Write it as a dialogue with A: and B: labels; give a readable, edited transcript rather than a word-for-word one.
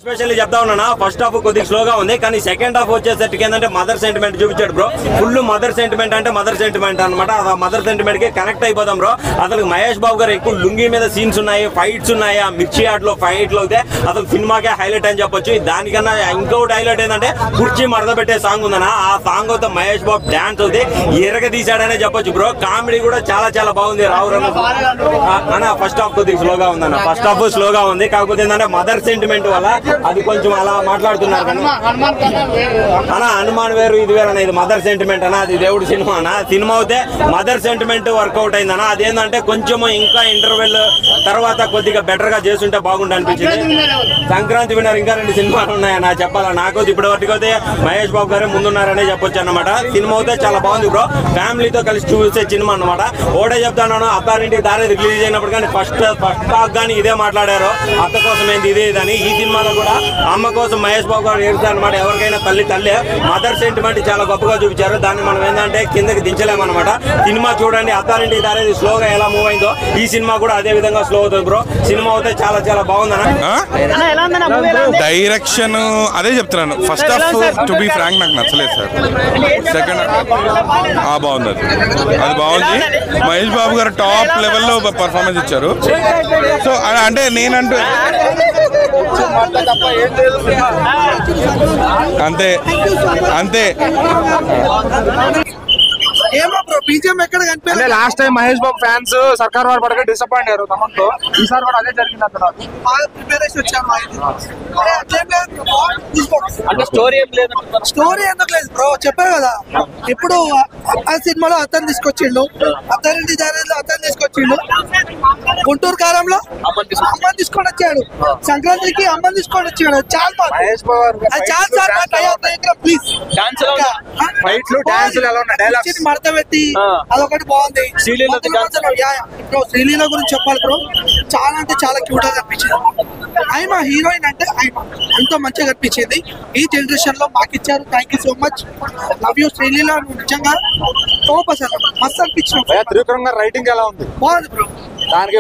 A: Especially చెప్తా ఉన్నా first half కొద్దిగా స్లోగా ఉంది కానీ సెకండ్ హాఫ్ వచ్చేసరికి ఏంటంటే మదర్ సెంటిమెంట్ చూపించాడు బ్రో. ఫుల్ మదర్ సెంటిమెంట్ అంటే మదర్ సెంటిమెంట్ అనమాట. ఆ మదర్ సెంటిమెంట్ కి కనెక్ట్ అయిపోతాం బ్రో. అసలు మహేష్ బాబు గారు ఎక్కువ లుంగి మీద సీన్స్ ఉన్నాయి, ఫైట్స్ ఉన్నాయి. ఆ మిర్చి ఆటలో ఫైట్లు అయితే అసలు సినిమాకే హైలైట్ అని చెప్పొచ్చు. దానికన్నా ఇంకొకటి హైలైట్ ఏంటంటే కుర్చీ మడత పెట్టే సాంగ్ ఉందన్న. ఆ సాంగ్ అయితే మహేష్ బాబు డాన్స్ అవుతే ఎరగ తీసాడనే చెప్పొచ్చు బ్రో. కామెడీ కూడా చాలా చాలా బాగుంది. రావు అన్న ఫస్ట్ హాఫ్ కొద్దిగా స్లోగా ఉందన్న. ఫస్ట్ హాఫ్ స్లోగా ఉంది. కాకపోతే ఏంటంటే మదర్ సెంటిమెంట్ వల్ల అది కొంచెం అలా మాట్లాడుతున్నారు కానీ అన్న హనుమాన్ వేరు ఇది వేరు అన్న. ఇది మదర్ సెంటిమెంట్ అన్న. అది దేవుడు సినిమా అన్న. సినిమా అయితే మదర్ సెంటిమెంట్ వర్కౌట్ అయిందన్న. అదేంటంటే కొంచెం ఇంకా ఇంటర్వెల్ తర్వాత కొద్దిగా బెటర్ గా చేస్తుంటే బాగుంటుంది అనిపించింది. సంక్రాంతి విన్నర్ ఇంకా 2 సినిమాలు ఉన్నాయన్న చెప్పాలా. నాకు ఇప్పటి వరకు అయితే మహేష్ బాబు గారే ముందున్నారనే చెప్పొచ్చు అన్నమాట. సినిమా అయితే చాలా బాగుంది బ్రో. ఫ్యామిలీతో కలిసి చూసే సినిమా అన్నమాట. ఓడే చెప్తాను అత్తారింటికి దారి రిలీజ్ అయినప్పుడు కానీ ఫస్ట్ టాక్ కానీ ఇదే మాట్లాడారు. అత్త కోసం ఏంది ఇదే ఇదని. ఈ సినిమాలో కూడా అమ్మ కోసం మహేష్ బాబు గారు ఏడుస్తారు అనమాట. ఎవరికైనా తల్లే మదర్ సెంటిమెంట్ చాలా గొప్పగా చూపించారు. దాన్ని మనం ఏంటంటే కిందకి దించలేమన్నమాట. సినిమా చూడండి అత్తారింటికి దారి స్లోగా ఎలా మూవ్ అయిందో ఈ సినిమా కూడా అదే విధంగా స్లో అవుతుంది బ్రో. సినిమా అయితే చాలా చాలా బాగుందన్న.
B: డైరెక్షన్ అదే చెప్తున్నాను. First half to be frank నాకు నచ్చలేదు సార్. సెకండ్ బాగుంది. అది బాగుంది. మహేష్ బాబు గారు టాప్ లెవెల్లో పర్ఫార్మెన్స్ ఇచ్చారు. సో అంటే నేనంటూ అంతే అంతే.
C: ఏమో బ్రో బీజేపీ ఎక్కడ కనిపించలేదు.
D: Last time Mahesh Babu fans సర్కార్ వారు పడక డిసప్పాయింట్ అయ్యారు తమతో. ఈసారి కూడా అదే జరిగింది అంటారు.
C: ప్రిపరేషన్ వచ్చాము
D: అంటే స్టోరీ ఏం లేదు.
C: స్టోరీ ఎందుకు లేదు బ్రో చెప్పారు కదా. ఇప్పుడు ఆ సినిమాలో అతను తీసుకొచ్చిండు, అతని దారిలో అతను తీసుకొచ్చిండు. గుంటూరు కారంలో అమ్మని తీసుకొని వచ్చాడు. సంక్రాంతికి అమ్మని తీసుకొని వచ్చాడు. చాలా
D: మహేష్ బాబు
C: చాలా సార్ ప్లీజ్
D: ఫైట్లు డాన్సులు ఎలా ఉన్నాయి? డైలాగ్స్
C: మడత పెట్టి అదొకటి బాగుంది. ఇప్పుడు శ్రీలీల గురించి చెప్పాలి బ్రో. చాలా అంటే చాలా క్యూట్ గా కనిపించింది. ఆయన హీరోయిన్ అంటే ఆయన ఎంతో మంచిగా కనిపించింది. ఈ జనరేషన్ లో మాకు ఇచ్చారు. Thank you so much. Love you Sreeleela. నిజంగా టాప్ అసలు మస్తు అనిపించిన.
D: త్రివిక్రమ్ గారు రైటింగ్ ఎలా ఉంది?
C: బాగుంది బ్రో.
D: దానికి